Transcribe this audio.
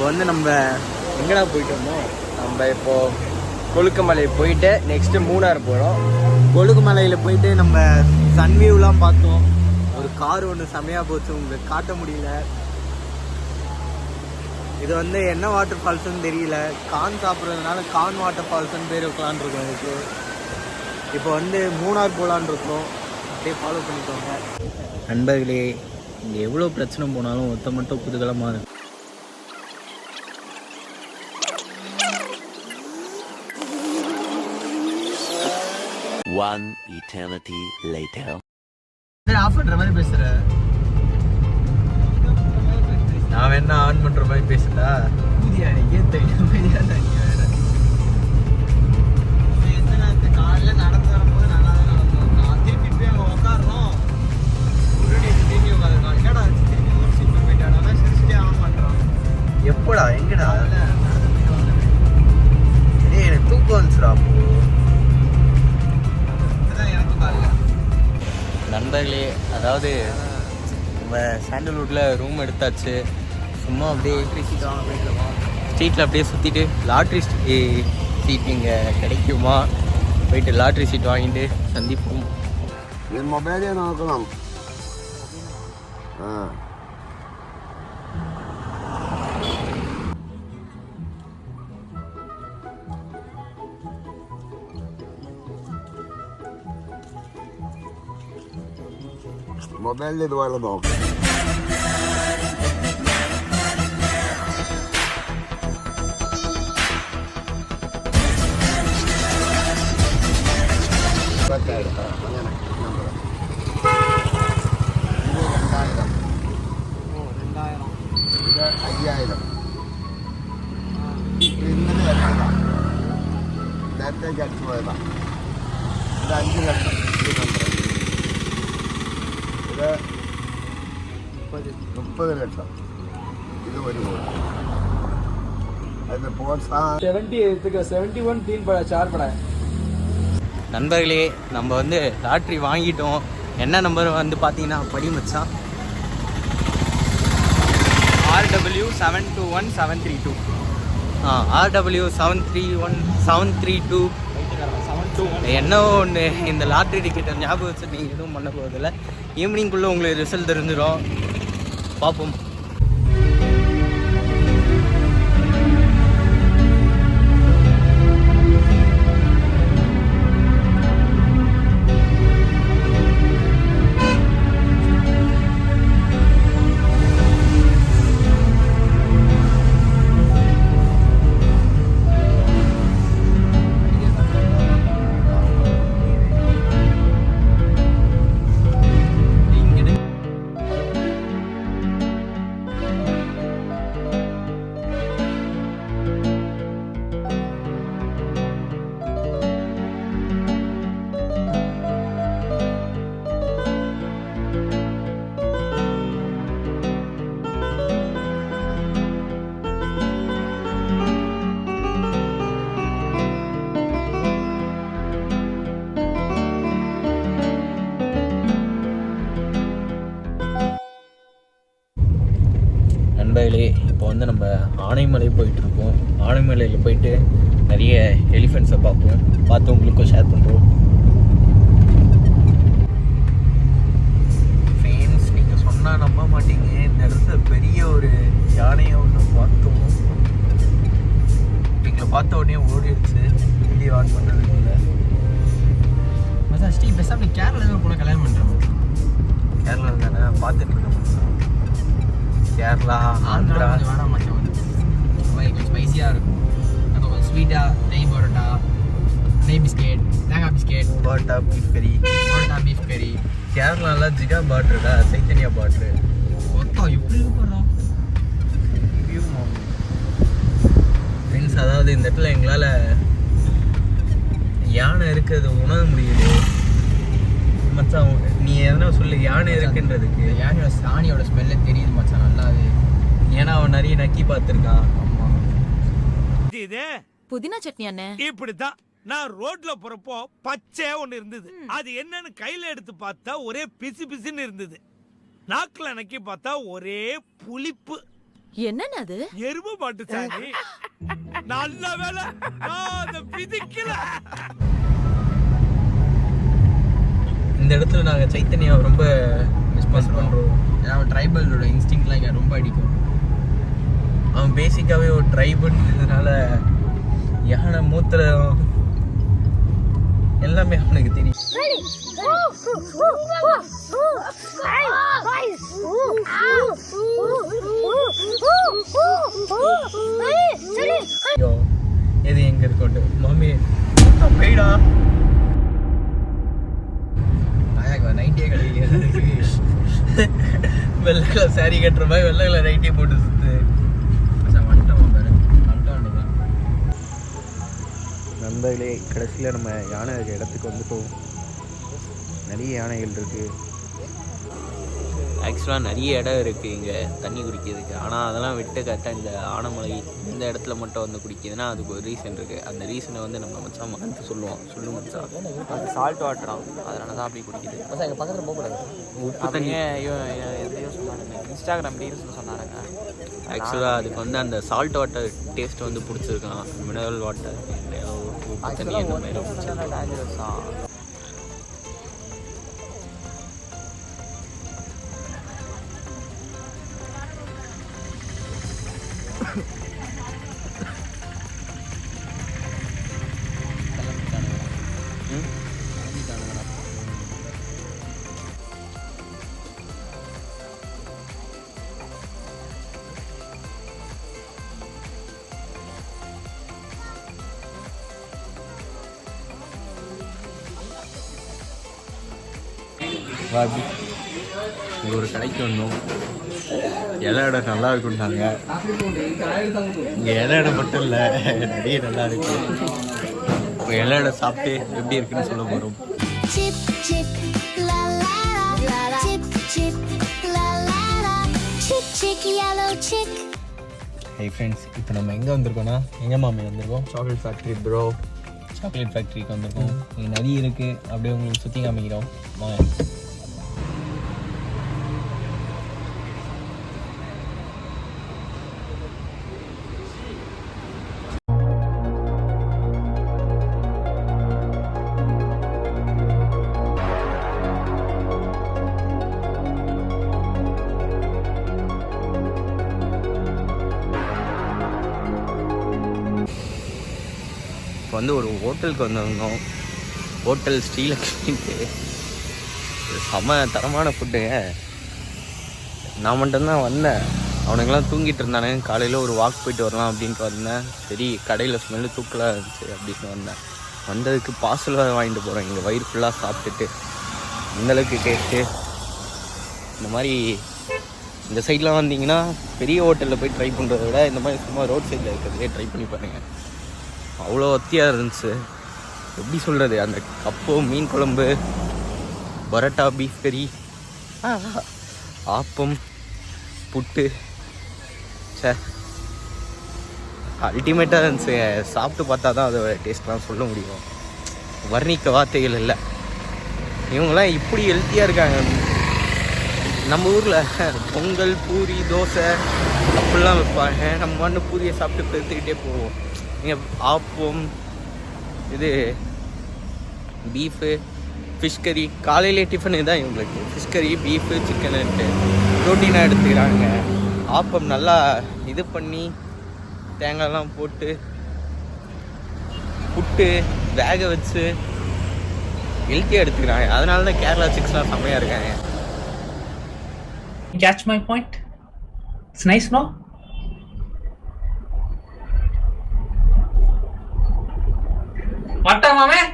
இப்போ வந்து நம்ம எங்கடா போயிட்டு வந்தோம்? நம்ம இப்போது கொழுக்குமலை போயிட்டு நெக்ஸ்ட்டு மூணார் போகிறோம். கொழுக்குமலையில் போயிட்டு நம்ம சன்வியூலாம் பார்த்தோம். ஒரு கார் ஒன்று செமையாக போச்சு, உங்களுக்கு காட்ட முடியல. இது வந்து என்ன வாட்டர் ஃபால்ஸ்ன்னு தெரியல. கான் சாப்பிட்றதுனால கான் வாட்டர் ஃபால்ஸ்ன்னு பேர் வைக்கலான் இருக்கோம். இதுக்கு இப்போ வந்து மூணார் போகலான் இருக்கோம். அப்படியே ஃபாலோ பண்ணிக்கோங்க நண்பர்களே. இங்கே எவ்வளோ பிரச்சனை போனாலும் ஒருத்த மட்டும் குதூகலமாக இருக்கும். One eternity later. ஆஃப் பண்ணுற மாதிரி பேசுகிற, நான் வேணா ஆன் பண்ணுற மாதிரி பேசுடா. காலையில் நடந்து வரும்போது நல்லா தான் நடந்தோம். நான் திருப்பி போய் அங்கே உட்காரணும். திருப்பி உட்காந்துருக்கான். என்னடா திருப்பி ஊர் சீட்டு போயிட்டானா சிரிச்சிட்டே ஆக மாட்டான். எப்படா எங்கடா ஏ எனக்கு தூக்கம் வந்துச்சுடா. அப்போ எனக்கு காலைல நண்பர்களே, அதாவது நம்ம சாண்டல்வுட்டில் ரூம் எடுத்தாச்சு. சும்மா அப்படியே ஸ்ட்ரீட்டில் அப்படியே சுற்றிட்டு லாட்ரி சீட் இங்கே கிடைக்குமா போயிட்டு லாட்ரி சீட் வாங்கிட்டு சந்திப்போம். மொபைலே നോക്കണം. മൊബൈലിൽ ഇതുപോലെ നോക്കാം. അങ്ങനെ നമ്പർ 2000 ഇത് 5000. ഇന്നലെ വെച്ചതാണ്, നേരത്തേക്ക് അടിച്ചു പോയതാണ്. ഇത് 5 ലക്ഷം. ഇത് 30 ലക്ഷം. ഇത് 1 കോടി. അതിന് പ്രോത്സാഹനം 71 3 பட 4 பட. நண்பர்களே, நம்ம வந்து லாட்ரி வாங்கிட்டோம். என்ன நம்பர் வந்து பார்த்தீங்கன்னா படி மச்சான் RW721732. RW731732. என்ன ஒன்று, இந்த லாட்ரி டிக்கெட்டை ஞாபகம் வச்சு நீங்கள் எதுவும் பண்ண போகிறதில்ல. ஈவினிங்குள்ளே உங்களுக்கு ரிசல்ட் தெரிஞ்சிடும். பார்ப்போம். நண்பர்களே, இப்போ வந்து நம்ம ஆனைமலை போயிட்டுருக்கோம். ஆனைமலையில் போயிட்டு நிறைய எலிஃபெண்ட்ஸை பார்த்து உங்களுக்கும் ஷேர் பண்ணுறோம். ஃப்ரெண்ட்ஸ், நீங்கள் சொன்னால் நம்ப மாட்டீங்க, இந்த இடத்துல பெரிய ஒரு யானையை ஒன்று பார்த்தோம். எங்களை பார்த்த உடனே ஓடிடுச்சு. வீடியோ ஆன் பண்ணுறதுக்கு இல்லை. மச்சான் ஸ்ரீ பெஸ்ட். நீ கேரளாவில் போல கல்யாணம் பண்ணுறேன். கேரளாவில் தானே பார்த்துட்டு இருக்கேன். கேரளா, ஆந்திரா வேணாம் மச்சான். வந்து கொஞ்சம் ஸ்பைஸியாக இருக்கும். நம்ம கொஞ்சம் ஸ்வீட்டாக நெய் பரோட்டா, நெய் பிஸ்கெட், தேங்காய் பிஸ்கெட், பரோட்டா, பீஃப் கறி. பீஃப் கறி. கேரளாவில் ஜிகா பாட்ருடா, சைத்தன்யா பாட்ரு. மொத்தம் எப்படி போடுறோம் ஃப்ரெண்ட்ஸ். அதாவது இந்த இடத்துல எங்களால் யானை இருக்கிறது உணர முடியுது மச்சான். நீ எதனா சொல்லு, யானை இருக்குன்றதுக்கு. யானையோட சாணியோட ஸ்மெல்லே தெரியுது மச்சான் நல்லாவே. ஏன்னா அவன் நிறைய நக்கி பார்த்துருக்கான். ஆமாம். இது புதினா சட்னி அண்ணே. இப்படித்தான் நான் ரோட்ல போறப்போ பச்சையா ஒண்ணு இருந்தது. அது என்னன்னு கையில எடுத்து பார்த்தா ஒரே பிசு பிசுன்னு இருந்தது. நாக்குல நக்கி பார்த்தா ஒரே புளிப்பு. என்னன்னு அது? எருமை மாட்டு சாணி. நல்ல வேலை நான் அதை விதிக்கல. இந்த இடத்துல நாங்கள் சைத்தன்யா ரொம்ப மிஸ் பண்ணுறோம். ஏன்னா அவன் ட்ரைபலோட இன்ஸ்டிங்க்லாம் இங்கே ரொம்ப அடிக்கும். அவன் பேசிக்காகவே ஒரு ட்ரைபுன்றதுனால யானை மூத்திரம் எல்லாமே அவனுக்கு தெரியும். ஐயோ எது எங்க இருக்கோட்டு மாமி போயிடா. நைட்டே கிடையாது. வெள்ளை கலர் சாரி கட்டுற மாதிரி வெள்ளை கலர் நைட்டே போட்டு சுத்து வந்துட்டோம் பாரு. நண்பர்களே, கடைசியில் நம்ம யானை இருக்க இடத்துக்கு வந்துட்டோம். நிறைய யானைகள் இருக்குது. ஆக்சுவலாக நிறைய இடம் இருக்குது இங்கே தண்ணி குடிக்கிறதுக்கு. ஆனால் அதெல்லாம் விட்டு கரெக்டாக இந்த ஆனைமலை இந்த இடத்துல மட்டும் வந்து குடிக்குதுன்னா அதுக்கு ஒரு ரீசன் இருக்குது. அந்த ரீசனை வந்து நம்ம மச்சான் மறந்து சொல்லுவோம். சொல்லு மச்சான், அது சால்ட் வாட்டராம், அதனால தான் அப்படி குடிக்குது. மச்சான் எங்கள் பக்கத்தில் போகக்கூடாது. உப்பு தண்ணி எதையோ சொன்னாருங்க, இன்ஸ்டாகிராம் ரீல்ஸில் சொன்னாருங்க. ஆக்சுவலாக அதுக்கு வந்து அந்த சால்ட் வாட்டர் டேஸ்ட் வந்து பிடிச்சிருக்கலாம். மினரல் வாட்டர் உப்பு தண்ணி அந்த மாதிரி டேஞ்சரஸ் தான். இங்கே ஒரு கடைக்கு வந்தோம். இலை இடம் நல்லா இருக்குன்னாங்க. இங்கே இலை இடம் மட்டும் இல்லை, நிறைய நல்லா இருக்கு. இப்போ இலை இடம் சாப்பிட்டு எப்படி இருக்குன்னு சொல்ல போகிறோம். ஹை ஃப்ரெண்ட்ஸ், இப்போ நம்ம எங்கே வந்திருக்கோம்னா எங்கே மாமி வந்திருக்கோம்? Chocolate factory bro. சாக்லேட் ஃபேக்ட்ரிக்கு வந்திருக்கோம். இங்கே நிறைய இருக்குது, அப்படியே உங்களுக்கு சுற்றி காமிக்கிறோம். இப்போ வந்து ஒரு ஹோட்டலுக்கு வந்திருந்தோம். ஹோட்டல் ஸ்ரீலக்ஷ்மிக்கு. செம தரமான ஃபுட்டுங்க. நான் மட்டும்தான் வந்தேன். அவனுங்கெல்லாம் தூங்கிட்டு இருந்தானே. காலையில் ஒரு வாக் போயிட்டு வரலாம் அப்படின்ட்டு வந்தேன். சரி, கடையில் ஸ்மெல்லு தூக்கலாக இருந்துச்சு அப்படின்னு வந்தேன். வந்ததுக்கு பார்சல் வாங்கிட்டு போகிறேன். இங்கே வயிறு ஃபுல்லாக சாப்பிட்டுட்டு இந்தளவுக்கு டேஸ்ட்டு. இந்த மாதிரி இந்த சைட்லாம் வந்தீங்கன்னா பெரிய ஹோட்டலில் போய் ட்ரை பண்ணுறத விட இந்த மாதிரி சும்மா ரோட் சைடில் இருக்கிறதே ட்ரை பண்ணி பாருங்கள். அவ்வளோ வத்தியாக இருந்துச்சு. எப்படி சொல்கிறது, அந்த கப்பு மீன் குழம்பு, பரோட்டா, பீஃப் கறி, ஆப்பம், புட்டு, அல்டிமேட்டாக இருந்துச்சு. சாப்பிட்டு பார்த்தா தான் அதோட டேஸ்ட்லாம் சொல்ல முடியும். வர்ணிக்க வார்த்தைகள் இல்லை. இவங்களாம் இப்படி ஹெல்த்தியாக இருக்காங்க. நம்ம ஊரில் பொங்கல், பூரி, தோசை அப்படிலாம் வைப்பாங்க. நம்ம மண்ணு பூரியை சாப்பிட்டு பெருத்துக்கிட்டே போவோம். இங்கே ஆப்பம், இது பீஃபு, ஃபிஷ் கறி. காலையிலே டிஃபன் தான் இவங்களுக்கு. ஃபிஷ் கறி, பீஃபு, சிக்கனுன்ட்டு ப்ரோட்டீனாக எடுத்துக்கிறாங்க. ஆப்பம் நல்லா இது பண்ணி தேங்காய்லாம் போட்டு புட்டு வேக வச்சு ஹெல்த்தியாக எடுத்துக்கிறாங்க. அதனால தான் கேரளா சிக்ஸ்லாம் செம்மையாக இருக்காங்க. Catch my point? It's nice, no? What time, mame?